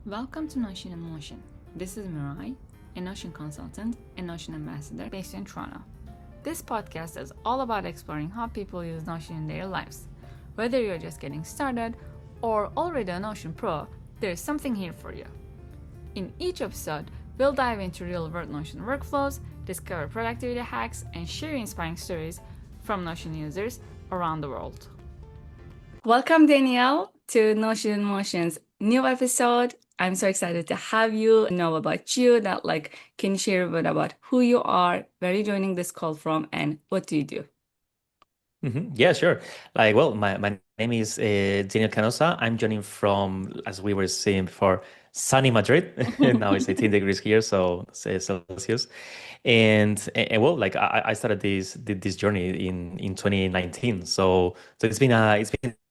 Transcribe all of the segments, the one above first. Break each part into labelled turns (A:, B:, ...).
A: Welcome to Notion in Motion. This is Mirai, a Notion consultant and Notion ambassador based in Toronto. This podcast is all about exploring how people use Notion in their lives. Whether you're just getting started or already a Notion pro, there's something here for you. In each episode, we'll dive into real-world Notion workflows, discover productivity hacks, and share inspiring stories from Notion users around the world. Welcome, Danielle, to Notion in Motion's new episode. I'm so excited to have you, know about you, can you share a bit about who you are, where you're joining this call from, and what do you do?
B: Yeah, sure. My name is Daniel Canosa. I'm joining from, as we were saying before, sunny Madrid. Now it's 18 degrees here, so say Celsius. I started this journey in 2019. So it's been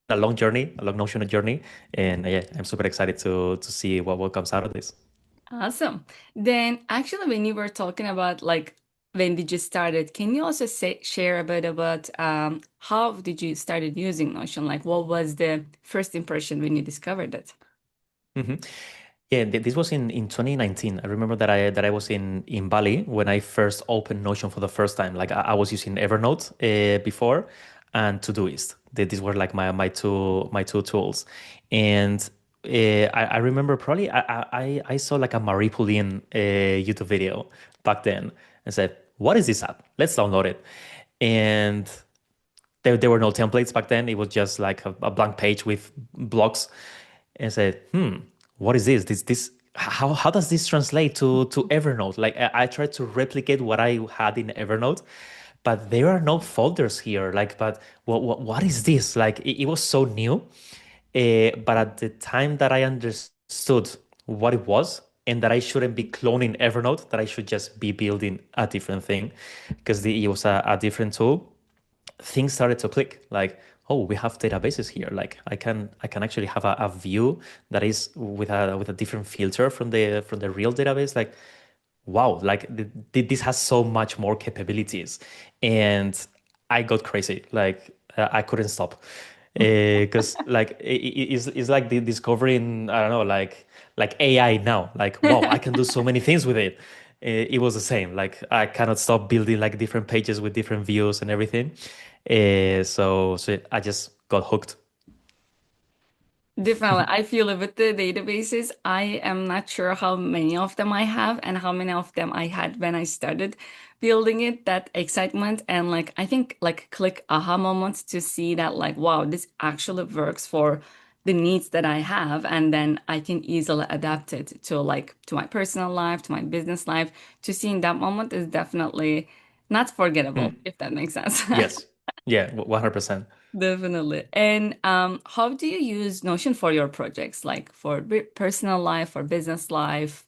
B: a long journey, a long Notion journey, and yeah, I'm super excited to see what comes out of this.
A: Awesome. Then, actually, when you were talking about when did you started, can you also share a bit about how did you started using Notion? Like, what was the first impression when you discovered it?
B: hmm Yeah, this was in 2019. I remember that I was in Bali when I first opened Notion for the first time. Like I was using Evernote before and Todoist. These were like my two tools. And I remember probably I saw like a Marie Poulin YouTube video back then and said, "What is this app? Let's download it." And there were no templates back then. It was just like a blank page with blocks and said, what is this? This how does this translate to Evernote? Like I tried to replicate what I had in Evernote, but there are no folders here. Like, but what is this? Like it was so new. But at the time that I understood what it was and that I shouldn't be cloning Evernote, that I should just be building a different thing because it was a different tool, things started to click. Like, oh, we have databases here. Like I can actually have a view that is with a different filter from the real database. Like, wow, like this has so much more capabilities. And I got crazy. Like I couldn't stop. Because it's like the discovering, I don't know, like AI now. Like, wow, I can do so many things with it. It was the same. Like I cannot stop building like different pages with different views and everything. So I just got hooked.
A: Definitely. I feel it with the databases. I am not sure how many of them I have and how many of them I had when I started building it. That excitement and I think click aha moments to see that wow, this actually works for the needs that I have, and then I can easily adapt it to to my personal life, to my business life. To see in that moment is definitely not forgettable,
B: Hmm.
A: if that makes sense.
B: Yes. Yeah, 100%.
A: Definitely. And how do you use Notion for your projects, like for personal life or business life?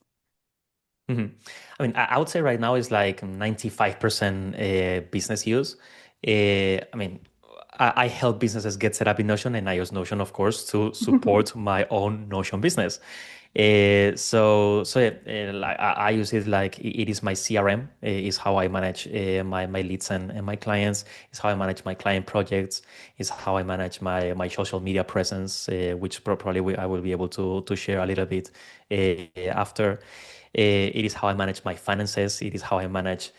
B: Mhm. I mean, I would say right now is like 95% business use. I mean, I help businesses get set up in Notion, and I use Notion, of course, to support my own Notion business. So yeah, like I use it like it is my CRM. Is how I manage my leads and my clients. Is how I manage my client projects. Is how I manage my social media presence, which probably I will be able to share a little bit after. It is how I manage my finances. It is how I manage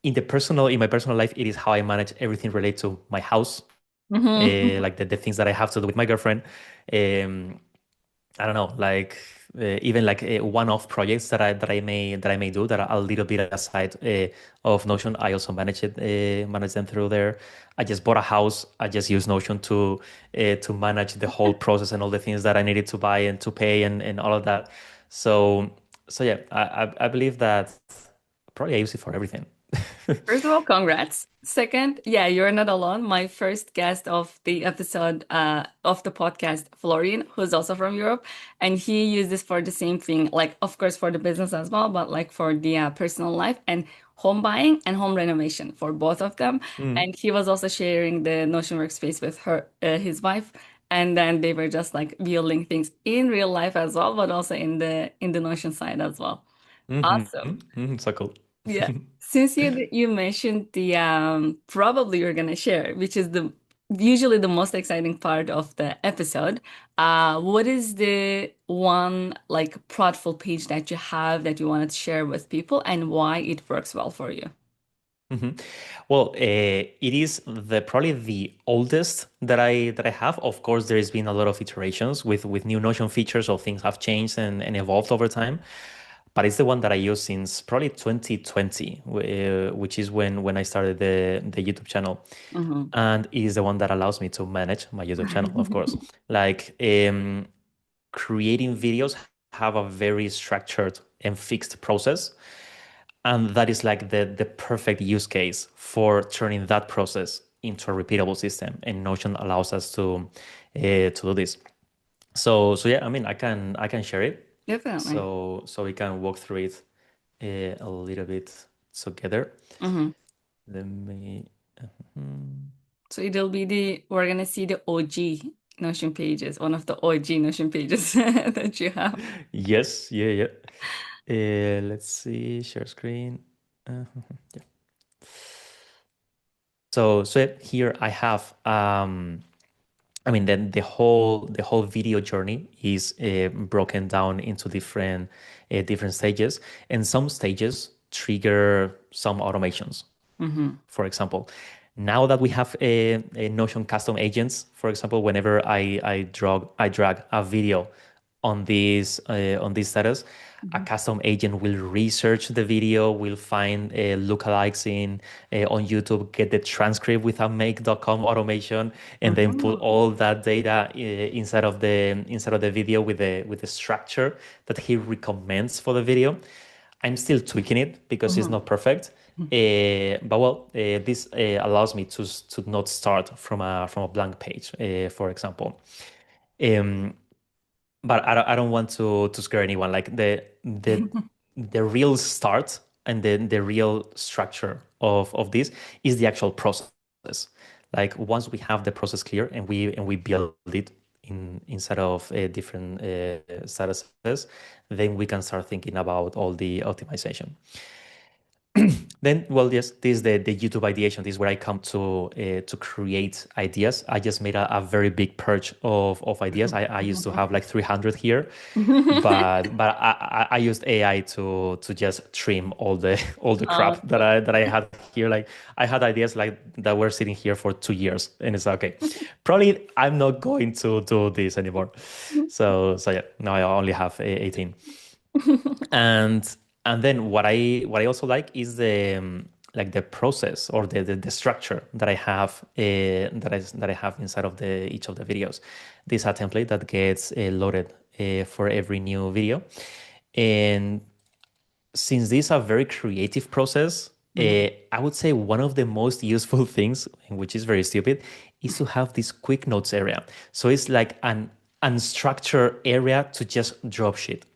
B: in my personal life. It is how I manage everything related to my house,
A: Mhm.
B: like the things that I have to do with my girlfriend. Um, I don't know, like even like one-off projects that I may do that are a little bit aside of Notion. I also manage them through there. I just bought a house. I just use Notion to manage the whole process and all the things that I needed to buy and to pay and all of that. So so yeah, I believe that probably I use it for everything.
A: First of all, congrats. Second, yeah, you're not alone. My first guest of the episode of the podcast, Florian, who's also from Europe, and he used this for the same thing, like of course for the business as well, but like for the personal life and home buying and home renovation for both of them.
B: Mm.
A: And he was also sharing the Notion workspace with his wife, and then they were just like building things in real life as well, but also in the Notion side as well. Awesome.
B: So cool.
A: Yeah. Since you mentioned the probably you're gonna share, which is the usually the most exciting part of the episode. What is the one like prideful page that you have that you wanted to share with people and why it works well for you?
B: Mhm. Well, it is the probably the oldest that I have. Of course, there has been a lot of iterations with new Notion features, so things have changed and evolved over time. But it's the one that I use since probably 2020, which is when I started the YouTube channel,
A: Hmm.
B: and it is the one that allows me to manage my YouTube channel. Of course, like creating videos have a very structured and fixed process, and that is like the perfect use case for turning that process into a repeatable system. And Notion allows us to do this. So yeah, I mean, I can share it,
A: Definitely.
B: so we can walk through it a little bit together.
A: Hmm.
B: Let me. Mhm.
A: So it'll be we're gonna see the OG Notion pages, one of the OG Notion pages that you have.
B: Yes, yeah, yeah. Let's see, share screen. Uh, yeah. So yeah, here I have. I mean, then the whole video journey is broken down into different stages, and some stages trigger some automations.
A: Hmm.
B: For example, now that we have a Notion custom agents, for example, whenever I drag a video on this status, a
A: Hmm.
B: custom agent will research the video, will find lookalikes in on YouTube, get the transcript with a make.com automation, and then put
A: Hmm.
B: all that data inside of the video with the structure that he recommends for the video. I'm still tweaking it because it's
A: Hmm.
B: not perfect. But well, this allows me to not start from a blank page, for example. Um, but I don't want to scare anyone. Like the real start and then the real structure of this is the actual process. Like once we have the process clear and we build it inside of different statuses, then we can start thinking about all the optimization. Then, well, yes, this is the YouTube ideation. This is where I come to create ideas. I just made a very big purge of ideas. I used to have like 300 here, but I used AI to just trim all the crap that
A: So
B: I had here. Like I had ideas like that were sitting here for 2 years, and it's okay. Probably I'm not going to do this anymore. So yeah, now I only have 18. And then what I also like is like the process or the structure that I have that I have inside of the each of the videos. This is a template that gets loaded for every new video, and since this is a very creative process,
A: Mhm.
B: I would say one of the most useful things, which is very stupid, is to have this quick notes area. So it's like an unstructured area to just drop shit.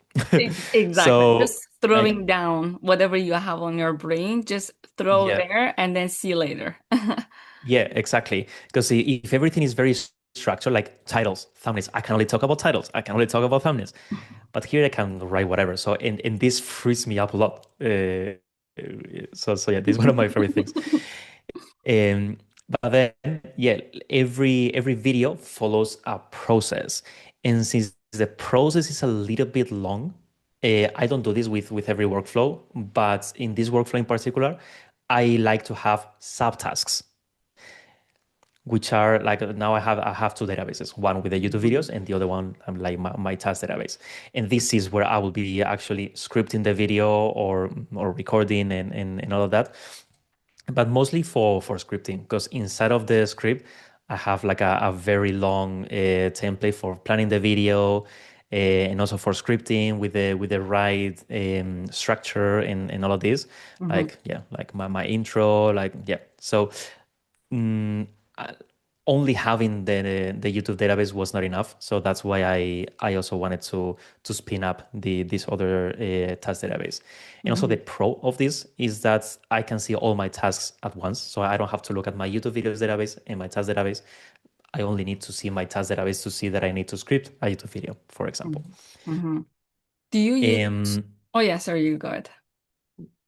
A: Exactly.
B: So
A: Just
B: like,
A: throwing down whatever you have on your brain, just throw
B: yeah,
A: there and then see later.
B: yeah, exactly. Because if everything is very structured, like titles, thumbnails, I can only talk about titles. I can only talk about thumbnails. But here I can write whatever. So and this frees me up a lot. So yeah, this is one of my favorite things. Um, but then yeah, every video follows a process, and since the process is a little bit long, I don't do this with every workflow, but in this workflow in particular, I like to have subtasks, which are like now I have two databases, one with the YouTube videos and the other one like my task database. And this is where I will be actually scripting the video or recording and all of that, but mostly for scripting, because inside of the script I have like a very long template for planning the video, and also for scripting with the right structure and all of this,
A: Mhm.
B: like yeah, like my intro, like yeah. So mm, I- only having the YouTube database was not enough, so that's why I also wanted to spin up this other task database. And also the
A: Mhm.
B: pro of this is that I can see all my tasks at once, so I don't have to look at my YouTube videos database and my task database. I only need to see my task database to see that I need to script a YouTube video, for example.
A: Mhm. Mhm. Do you use?
B: Um,
A: Oh yeah, sorry, you go ahead.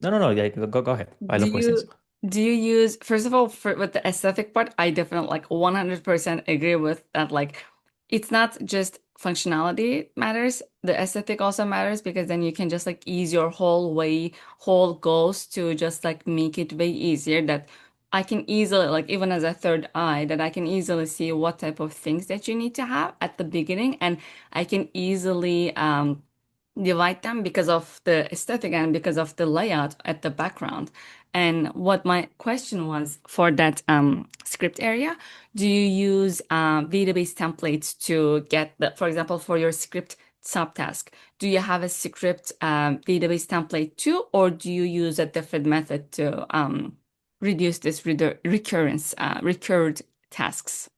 B: no, no, no, yeah, go ahead. I
A: Do
B: love
A: you
B: questions.
A: Do you use, first of all, for with the aesthetic part, I definitely like 100% agree with that. Like, it's not just functionality matters, the aesthetic also matters because then you can just like ease your whole goals to just like make it way easier that I can easily, like, even as a third eye, that I can easily see what type of things that you need to have at the beginning, and I can easily, divide them because of the aesthetic and because of the layout at the background. And what my question was for that script area, do you use database templates to get the, for example, for your script subtask, do you have a script database template too, or do you use a different method to reduce this recurred tasks?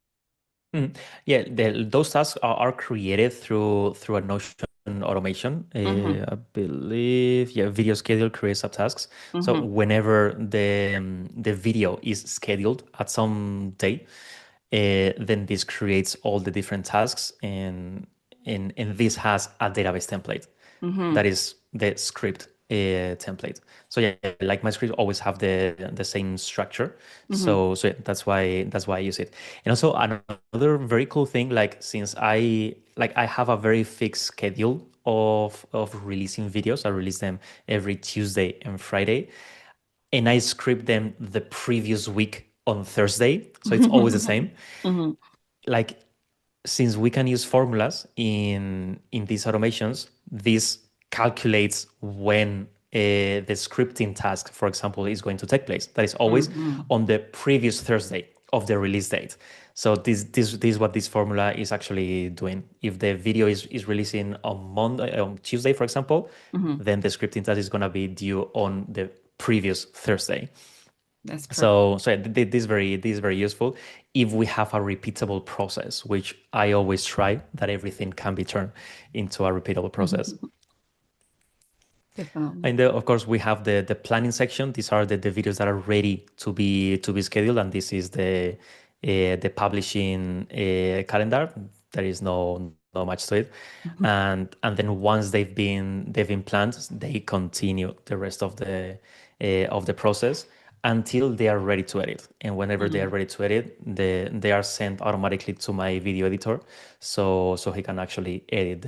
B: Mm. Yeah, those tasks are created through a Notion automation.
A: Mm-hmm,
B: I believe, yeah, video schedule creates subtasks. So
A: mm-hmm,
B: whenever the video is scheduled at some day, then this creates all the different tasks, and this has a database template
A: mm-hmm,
B: that is the script template. So yeah, like my scripts always have the same structure.
A: mm-hmm,
B: So yeah, that's why I use it. And also another very cool thing, like since I have a very fixed schedule of releasing videos. I release them every Tuesday and Friday, and I script them the previous week on Thursday. So it's always the same.
A: mm-hmm,
B: Like since we can use formulas in these automations, this calculates when the scripting task, for example, is going to take place. That is always
A: mm-hmm.
B: on the previous Thursday of the release date. So this is what this formula is actually doing. If the video is releasing on Monday, on Tuesday, for example,
A: Mm-hmm.
B: then the scripting task is gonna be due on the previous Thursday.
A: That's perfect.
B: So yeah, this is very useful if we have a repeatable process, which I always try that everything can be turned into a repeatable process.
A: Definitely.
B: And of course, we have the planning section. These are the videos that are ready to be scheduled, and this is the publishing calendar. There is no much to it, and then once they've been planned, they continue the rest of the process until they are ready to edit. And whenever they are
A: Mhm,
B: ready to edit, they are sent automatically to my video editor, so he can actually edit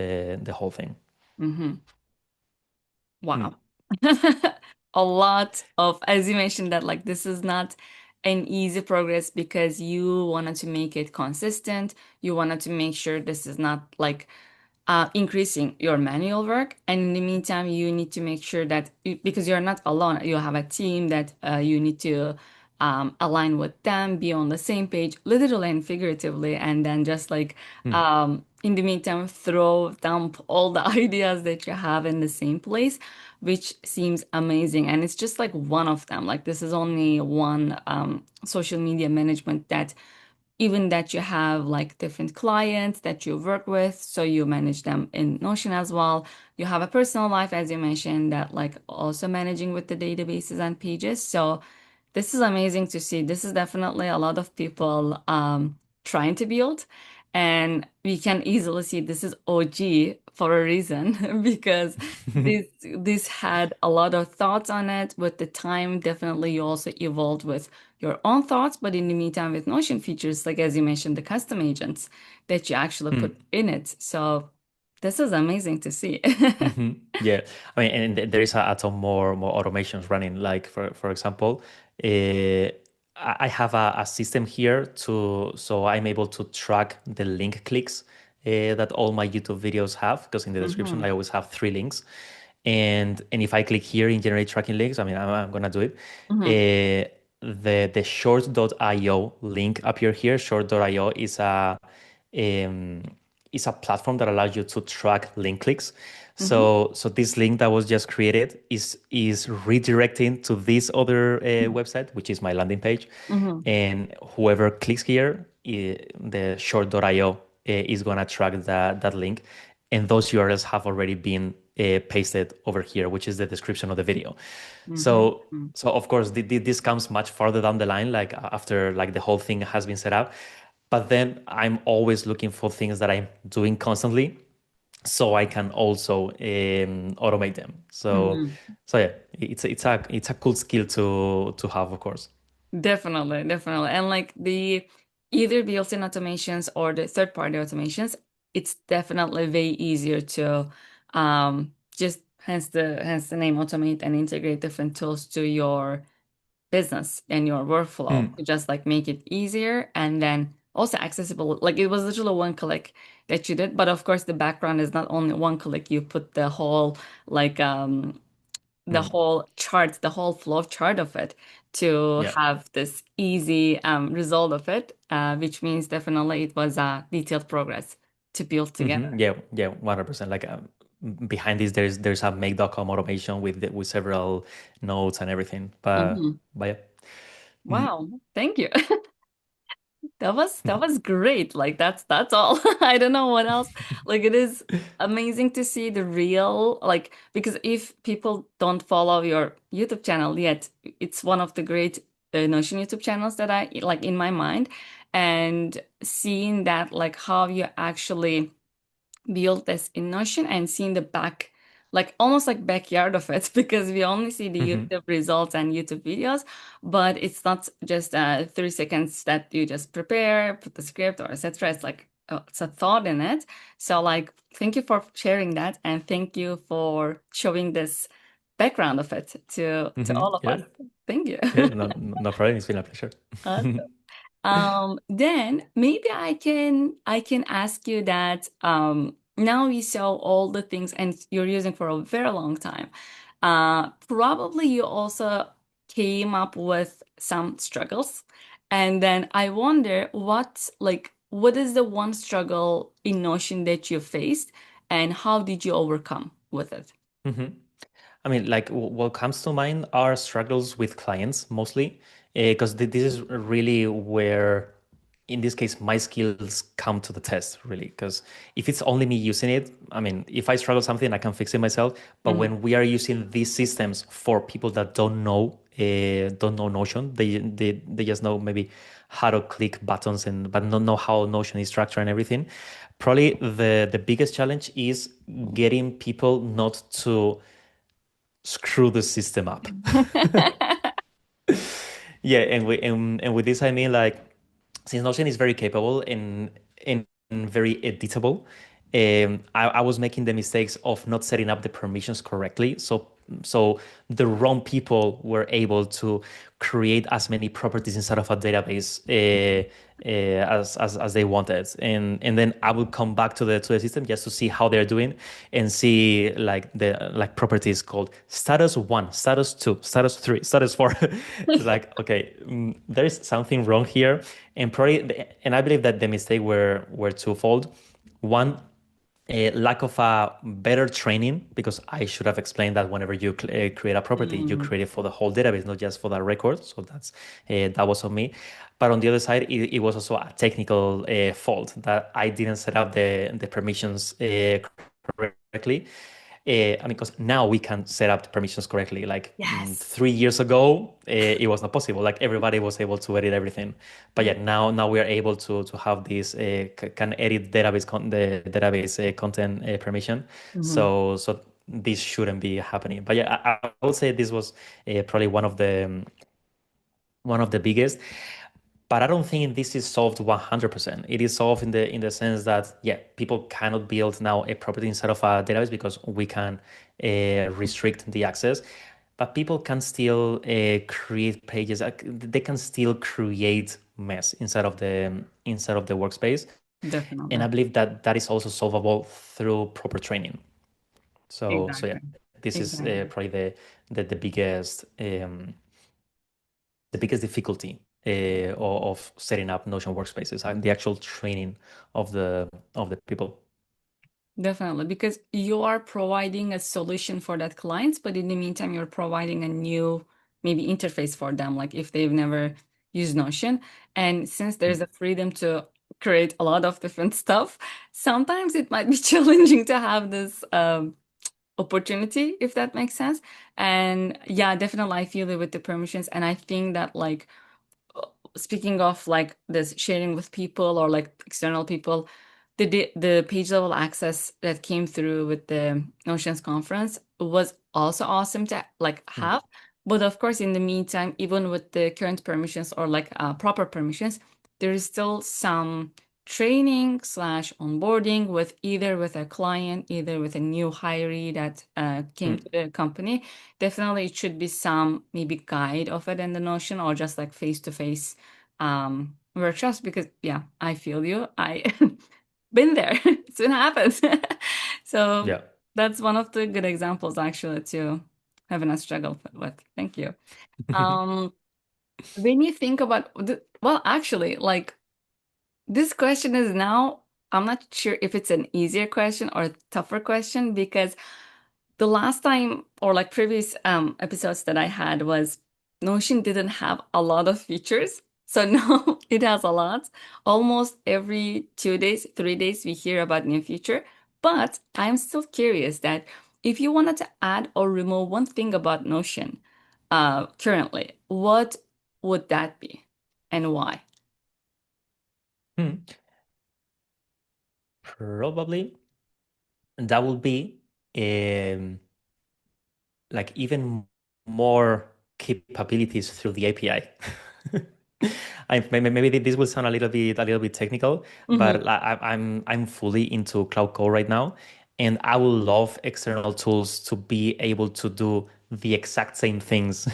B: the whole thing.
A: mhm.
B: Mm.
A: Wow. A lot of, as you mentioned, that like this is not an easy progress because you wanted to make it consistent. You wanted to make sure this is not like increasing your manual work. And in the meantime, you need to make sure that because you're not alone, you have a team that you need to align with them, be on the same page, literally and figuratively, and then just like
B: Mm.
A: in the meantime, dump all the ideas that you have in the same place, which seems amazing. And it's just like one of them. Like this is only one social media management that even that you have like different clients that you work with, so you manage them in Notion as well. You have a personal life, as you mentioned, that like also managing with the databases and pages. So this is amazing to see. This is definitely a lot of people trying to build. And we can easily see this is OG for a reason because this had a lot of thoughts on it. With the time, definitely you also evolved with your own thoughts, but in the meantime, with Notion features, like as you mentioned, the custom agents that you actually
B: Mm.
A: put in it. So this is amazing to see.
B: Yeah, I mean, and there is a ton more automations running. Like for example, I have a system here so I'm able to track the link clicks that all my YouTube videos have, because in the description
A: Hmm.
B: I always have three links, and if I click here in generate tracking links, I mean I'm gonna do it.
A: Hmm.
B: The short.io link appear here. Short.io um, is a platform that allows you to track link clicks.
A: Hmm.
B: So this link that was just created is redirecting to this other website, which is my landing page.
A: Hmm.
B: And whoever clicks here, the short.io is gonna track that link, and those URLs have already been pasted over here, which is the description of the video.
A: Hmm.
B: So of course this comes much farther down the line, like after like the whole thing has been set up. But then I'm always looking for things that I'm doing constantly. so I can also automate them.
A: Mhm.
B: So yeah, it's a cool skill to have, of course.
A: Definitely, definitely. And like the either built-in automations or the third-party automations, it's definitely way easier to just hence the name automate and integrate different tools to your business and your workflow
B: Mm,
A: to just like make it easier and then also accessible. Like it was literally one click that you did, but of course the background is not only one click. You put the whole like the
B: mm,
A: whole chart, the whole flow chart of it to
B: yeah.
A: have this easy result of it, which means definitely it was a detailed progress to build together.
B: Yeah, yeah, 100%. Like behind this, there's a make.com automation with several nodes and everything.
A: Mhm.
B: But yeah. Mhm.
A: Wow, thank you. That was great. Like that's all. I don't know what else. Like it is amazing to see the real like because if people don't follow your YouTube channel yet, it's one of the great Notion YouTube channels that I like in my mind, and seeing that like how you actually build this in Notion and seeing the back, like almost like backyard of it, because we only see the
B: Mhm.
A: YouTube results and YouTube videos, but it's not just 3 seconds that you just prepare, put the script or etc. It's like it's a thought in it. So like, thank you for sharing that, and thank you for showing this background of it to all of
B: Yeah,
A: us. Thank you.
B: yeah, no problem. It's been a pleasure.
A: Then maybe I can ask you that now we saw all the things and you're using for a very long time. Probably you also came up with some struggles. And then I wonder what is the one struggle in Notion that you faced and how did you overcome with it?
B: Mhm. I mean, like what comes to mind are struggles with clients mostly, because this is really where, in this case, my skills come to the test, really. Because if it's only me using it, I mean, if I struggle something, I can fix it myself. But
A: Mhm.
B: when we are using these systems for people that don't know Notion, they just know maybe how to click buttons and but don't know how Notion is structured and everything. Probably the biggest challenge is getting people not to screw the system up. Yeah, and with this I mean like since Notion is very capable and very editable, I was making the mistakes of not setting up the permissions correctly. So the wrong people were able to create as many properties inside of a database as they wanted, and then I would come back to the system just to see how they're doing and see like the like properties called status one, status two, status three, status four. It's like okay, there is something wrong here, and I believe that the mistake were twofold. One, a lack of a better training because I should have explained that whenever you create a property, you
A: Mm,
B: create it for the whole database, not just for that record. So that was on me. But on the other side, it was also a technical fault that I didn't set up the permissions correctly. I mean, because now we can set up the permissions correctly. Like
A: yes.
B: 3 years ago, it was not possible. Like everybody was able to edit everything, but
A: Yeah.
B: yeah, now we are able to have this can edit the database content permission.
A: Mhm.
B: So this shouldn't be happening. But yeah, I would say this was probably one of the biggest. But I don't think this is solved 100%. It is solved in the sense that yeah, people cannot build now a property inside of a database because we can restrict the access. But people can still create pages. They can still create mess inside of the workspace, and
A: Definitely.
B: I believe that that is also solvable through proper training. So yeah,
A: Exactly.
B: this is
A: Exactly.
B: probably the biggest difficulty of setting up Notion workspaces and the actual training of the people.
A: Definitely. Because you are providing a solution for that client, but in the meantime, you're providing a new maybe interface for them, like if they've never used Notion. And since there's a freedom to create a lot of different stuff, sometimes it might be challenging to have this opportunity, if that makes sense. And yeah, definitely I feel it with the permissions. And I think that like speaking of like this sharing with people or like external people, the page level access that came through with the Notions conference was also awesome to like
B: Mm,
A: have. But of course, in the meantime, even with the current permissions or like proper permissions, there is still some training slash onboarding with either with a client, either with a new hiree that came to
B: mm,
A: the company. Definitely, it should be some maybe guide of it in the Notion or just like face to face workshops because yeah, I feel you. I been there. It's been happened. So
B: yeah.
A: that's one of the good examples actually to having a struggle with. Thank you. Um, when you think about well, actually, like this question is now, I'm not sure if it's an easier question or a tougher question because the last time or like previous episodes that I had was Notion didn't have a lot of features. So now it has a lot. Almost every 2 days, 3 days, we hear about new feature. But I'm still curious that if you wanted to add or remove one thing about Notion currently, what would that be and why?
B: Hmm. Probably that will be um, like even more capabilities through the API. Maybe this will sound a little bit technical,
A: Mm-hmm.
B: but I'm fully into Cloud Core right now, and I will love external tools to be able to do the exact same things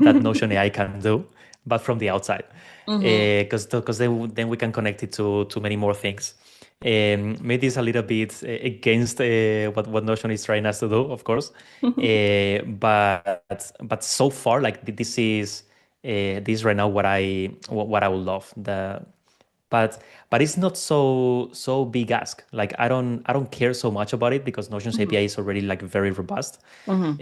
B: that Notion AI can do, but from the outside,
A: Mm-hmm.
B: because then we can connect it to many more things. Maybe it's a little bit against what Notion is trying us to do, of course, but so far, like this right now what I would love. But it's not so big ask. Like I don't care so much about it because Notion's
A: Mm-hmm.
B: API is already like very robust.
A: Mm-hmm.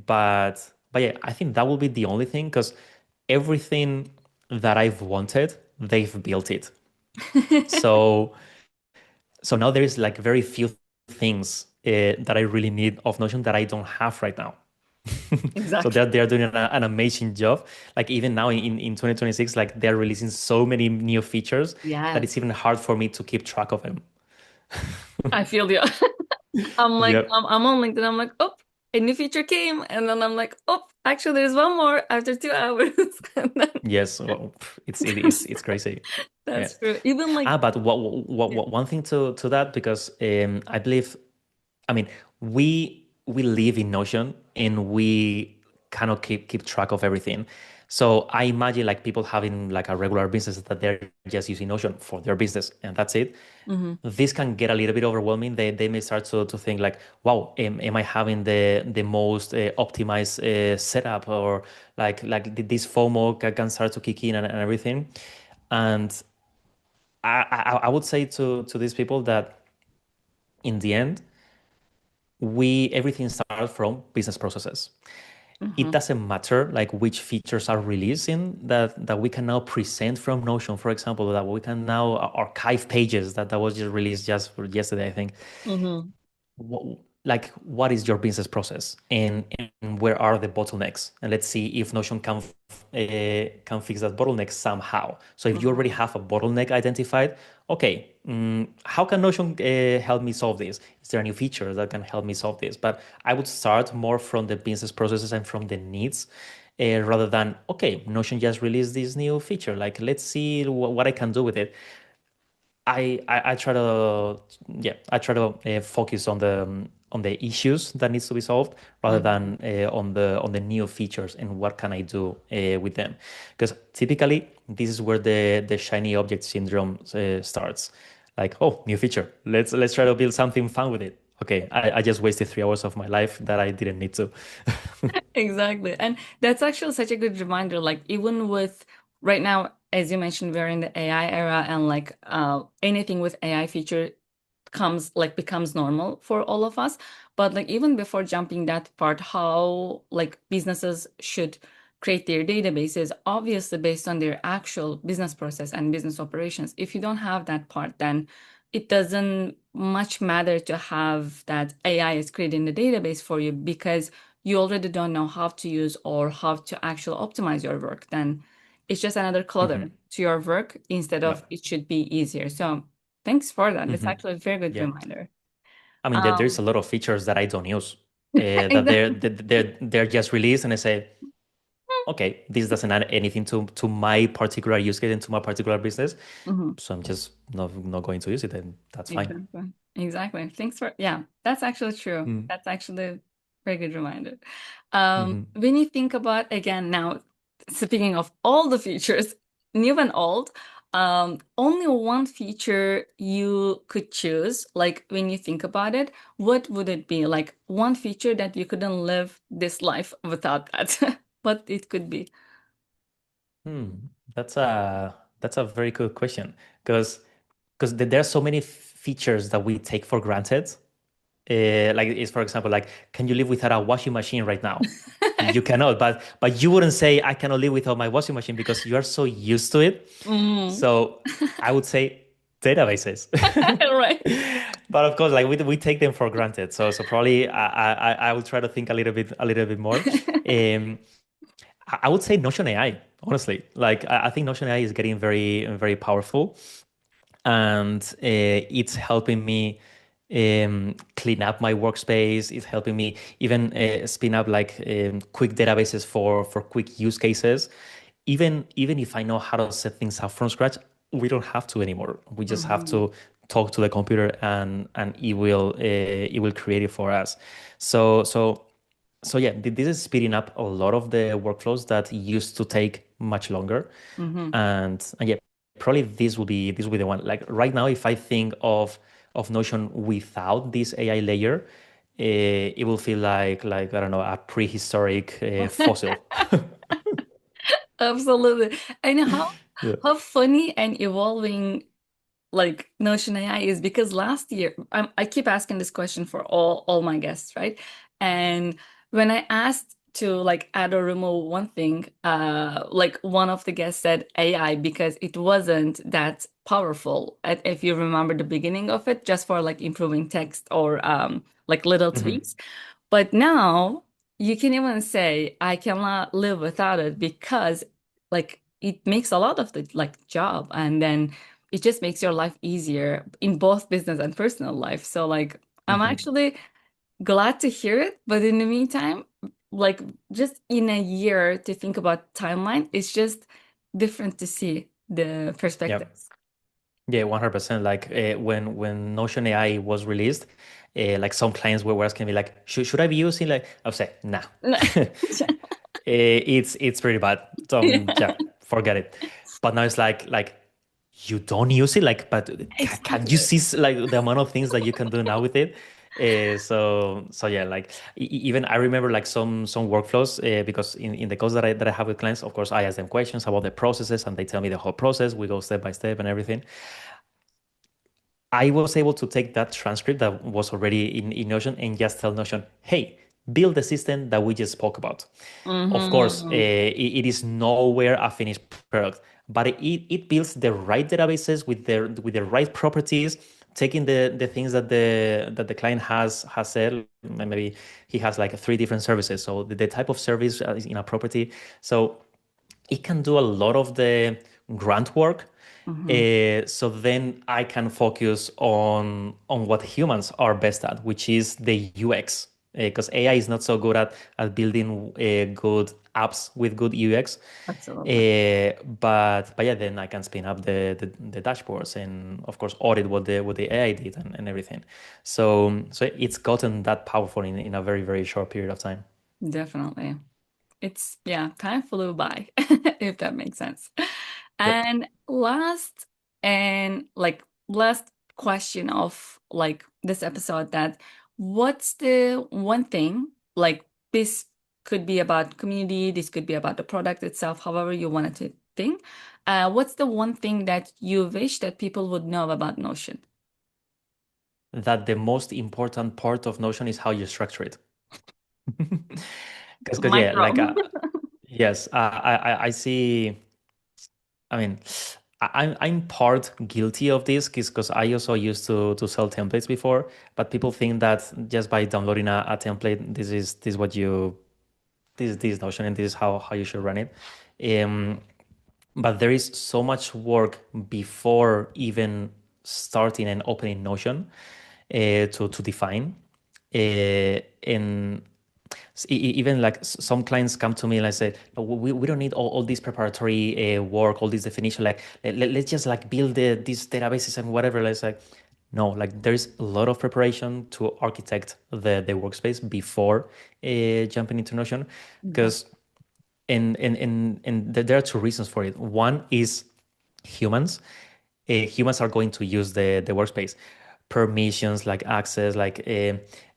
B: But yeah, I think that will be the only thing because everything that I've wanted, they've built it. So so now there is like very few things that I really need of Notion that I don't have right now. So
A: Exactly.
B: they're doing an amazing job. Like even now in 2026, like they're releasing so many new features that it's
A: Yes.
B: even hard for me to keep track of them.
A: I feel you. I'm like,
B: Yep.
A: I'm on LinkedIn. I'm like, oh, a new feature came. And then I'm like, oh, actually, there's one more after 2 hours. And
B: Yes. Well,
A: then
B: it's crazy. Yeah.
A: that's true. Even like,
B: But
A: yeah.
B: one thing to that because I believe I mean, we live in Notion and we cannot keep track of everything. So I imagine like people having like a regular business that they're just using Notion for their business and that's it.
A: Hmm.
B: This can get a little bit overwhelming. They may start to think like, wow, am I having the most optimized setup or this FOMO can start to kick in and everything. And I would say to these people that in the end we everything starts from business processes. It
A: Hmm.
B: doesn't matter like which features are releasing that we can now present from Notion, for example, that we can now archive pages that was just released just for yesterday, I think.
A: Hmm.
B: Like what is your business process and where are the bottlenecks, and let's see if Notion can fix that bottleneck somehow. So if you already
A: Hmm.
B: have a bottleneck identified, okay, how can Notion help me solve this? Is there a new feature that can help me solve this? But I would start more from the business processes and from the needs, rather than okay, Notion just released this new feature, like let's see what I can do with it. I try to I try to focus on the issues that needs to be solved rather
A: Hmm.
B: than on the new features and what can I do with them, because typically this is where the shiny object syndrome starts. Like, oh, new feature, let's try to build something fun with it. Okay, I just wasted 3 hours of my life that I didn't need to.
A: Exactly. And that's actually such a good reminder. Like, even with right now, as you mentioned, we're in the AI era and like anything with AI feature becomes normal for all of us. But like even before jumping that part, how like businesses should create their databases, obviously based on their actual business process and business operations. If you don't have that part, then it doesn't much matter to have that AI is creating the database for you because you already don't know how to use or how to actually optimize your work. Then it's just another clutter
B: Mhm.
A: to your work instead
B: Yeah.
A: of it should be easier. So Thanks for that. It's
B: Hmm.
A: actually a very good
B: Yeah.
A: reminder.
B: I mean, there's
A: Um,
B: a lot of features that I don't use, that
A: exactly.
B: they're just released, and I say, okay, this doesn't add anything to my particular use case and to my particular business,
A: Mhm.
B: so I'm just not going to use it, and that's fine.
A: Exactly. Exactly. Thanks for, yeah, that's actually true.
B: Mm.
A: That's actually a very good reminder.
B: Hmm.
A: When you think about, again, now, speaking of all the features, new and old, only one feature you could choose, like when you think about it, what would it be? Like one feature that you couldn't live this life without that, what it could be.
B: Hmm. That's a very good question, because there are so many features that we take for granted. Like is for example, like, can you live without a washing machine right now? You cannot, but you wouldn't say I cannot live without my washing machine because you are so used to it.
A: Mm.
B: So I would say databases.
A: Right.
B: But of course, like we take them for granted. So probably I will try to think a little bit more. Um, I would say Notion AI, honestly. Like I think Notion AI is getting very very powerful, and it's helping me clean up my workspace. It's helping me even spin up like quick databases for quick use cases. Even if I know how to set things up from scratch, we don't have to anymore. We just have
A: Mhm.
B: to talk to the computer, and it will create it for us. So yeah, this is speeding up a lot of the workflows that used to take much longer,
A: Mhm.
B: and yeah, probably this will be the one. Like right now, if I think of Notion without this AI layer, it will feel like I don't know, a prehistoric fossil.
A: Absolutely. And
B: Yeah.
A: how funny and evolving like Notion AI is because last year I keep asking this question for all my guests, right? And when I asked to like add or remove one thing, like one of the guests said AI because it wasn't that powerful. If you remember the beginning of it, just for like improving text or like little
B: Hmm.
A: tweaks. But now you can even say I cannot live without it because like it makes a lot of the like job and then it just makes your life easier in both business and personal life. So like I'm
B: Hmm.
A: actually glad to hear it, but in the meantime, like just in a year to think about timeline, it's just different to see the
B: Yeah.
A: perspectives.
B: Yeah, 100%. Like when Notion AI was released, like some clients were asking me like, should I be using, like, I'll say, nah. It's pretty bad. Yeah,
A: Yeah,
B: forget it. But now it's like you don't use it, like, but can you
A: exactly.
B: see like the amount of things that you can do now with it? So yeah, like even I remember like some workflows, because in the calls that I have with clients, of course, I ask them questions about the processes, and they tell me the whole process. We go step by step and everything. I was able to take that transcript that was already in Notion and just tell Notion, hey, build the system that we just spoke about. Of course,
A: Hmm.
B: it is nowhere a finished product, but it builds the right databases with the right properties, taking the things that the client has said. Maybe he has like three different services, so the type of service is in a property. So it can do a lot of the grunt work.
A: Hmm.
B: So then I can focus on what humans are best at, which is the UX. Because AI is not so good at building good apps with good UX.
A: Absolutely.
B: But yeah, then I can spin up the dashboards and of course audit what the AI did and everything. So it's gotten that powerful in a very very short period of time.
A: Definitely. It's, yeah, time flew by, if that makes sense.
B: Yep.
A: And last question of like this episode that what's the one thing like this could be about community, this could be about the product itself, however you wanted to think. What's the one thing that you wish that people would know about Notion?
B: That the most important part of Notion is how you structure it. Because
A: Mic
B: yeah,
A: drop.
B: like yes, I see. I mean, I'm part guilty of this because I also used to sell templates before, but people think that just by downloading a template, this is what you this Notion, and this is how you should run it. Um, but there is so much work before even starting and opening Notion to define. And even like some clients come to me and I say, "No, we don't need all this preparatory work, all this definition. Like let's just like build these databases and whatever." Let's like, no, like there's a lot of preparation to architect the workspace before jumping into Notion,
A: Exactly.
B: because there are two reasons for it. One is humans. Humans are going to use the workspace. Permissions, like access, like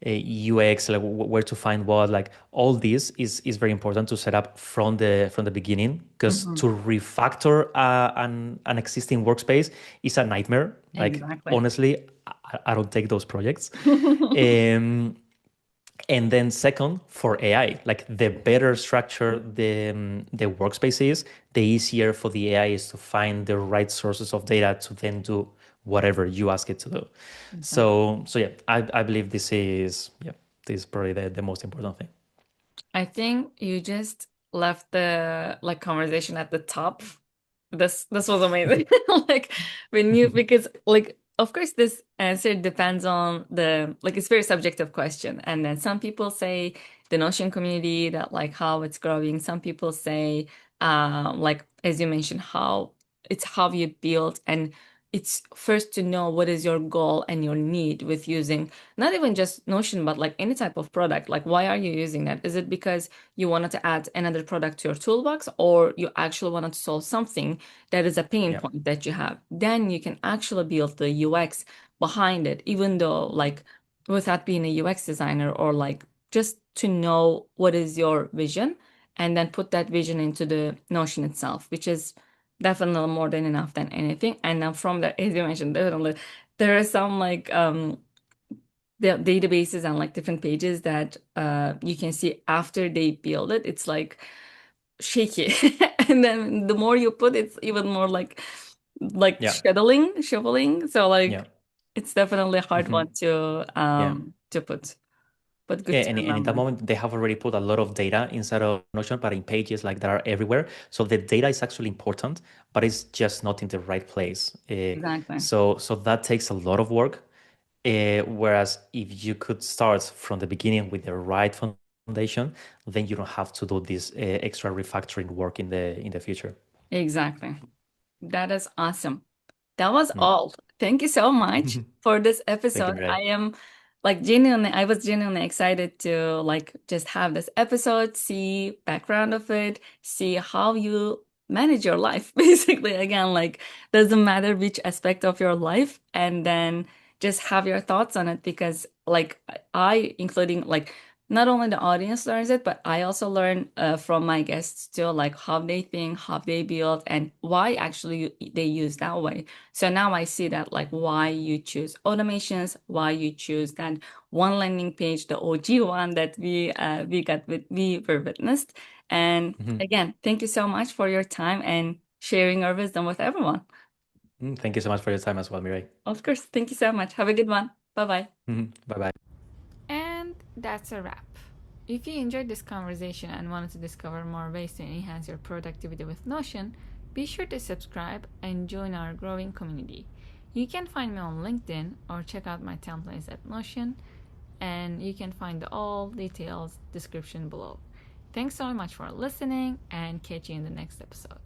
B: UX, like where to find what, like all this is very important to set up from the beginning, because
A: Mhm.
B: to refactor an existing workspace is a nightmare. Like
A: Exactly.
B: honestly, I don't take those projects. Um, and then second, for AI, like the better structure the workspace is, the easier for the AI is to find the right sources of data to then do whatever you ask it to do.
A: Exactly.
B: So yeah, I believe this is probably the most important thing.
A: I think you just left the like conversation at the top. This was amazing. Like when you because like of course this answer depends on the like it's very subjective question. And then some people say the Notion community that like how it's growing. Some people say like as you mentioned how it's how you build and it's first to know what is your goal and your need with using not even just Notion, but like any type of product. Like, why are you using that? Is it because you wanted to add another product to your toolbox, or you actually wanted to solve something that is a pain
B: Yeah,
A: point that you have? Then you can actually build the UX behind it, even though, like, without being a UX designer, or like just to know what is your vision and then put that vision into the Notion itself, which is definitely more than enough than anything. And then from there, as you mentioned, definitely there are some like the databases and like different pages that you can see after they build it. It's like shaky. And then the more you put, it's even more like
B: yeah,
A: shoveling. So like
B: yeah.
A: it's definitely a hard
B: Hmm.
A: one
B: Yeah.
A: to put. But good
B: Yeah,
A: to
B: and in that
A: remember.
B: moment, they have already put a lot of data inside of Notion, but in pages like that are everywhere. So the data is actually important, but it's just not in the right place.
A: Exactly.
B: So that takes a lot of work. Whereas if you could start from the beginning with the right foundation, then you don't have to do this extra refactoring work in the future.
A: Exactly. That is awesome. That was
B: Mm.
A: all. Thank you so much for this
B: Thank you,
A: episode.
B: Mirai.
A: I was genuinely excited to like just have this episode, see background of it, see how you manage your life. Basically, again, like doesn't matter which aspect of your life, and then just have your thoughts on it because like including like not only the audience learns it, but I also learn from my guests too, like how they think, how they build, and why actually they use that way. So now I see that like why you choose automations, why you choose that one landing page, the OG one that we were witnessed. And
B: Mhm.
A: again, thank you so much for your time and sharing your wisdom with everyone.
B: Thank you so much for your time as well, Mirai.
A: Of course, thank you so much. Have a good one. Bye bye.
B: Bye bye.
A: And that's a wrap. If you enjoyed this conversation and wanted to discover more ways to enhance your productivity with Notion, be sure to subscribe and join our growing community. You can find me on LinkedIn or check out my templates at Notion, and you can find all details description below. Thanks so much for listening and catch you in the next episode.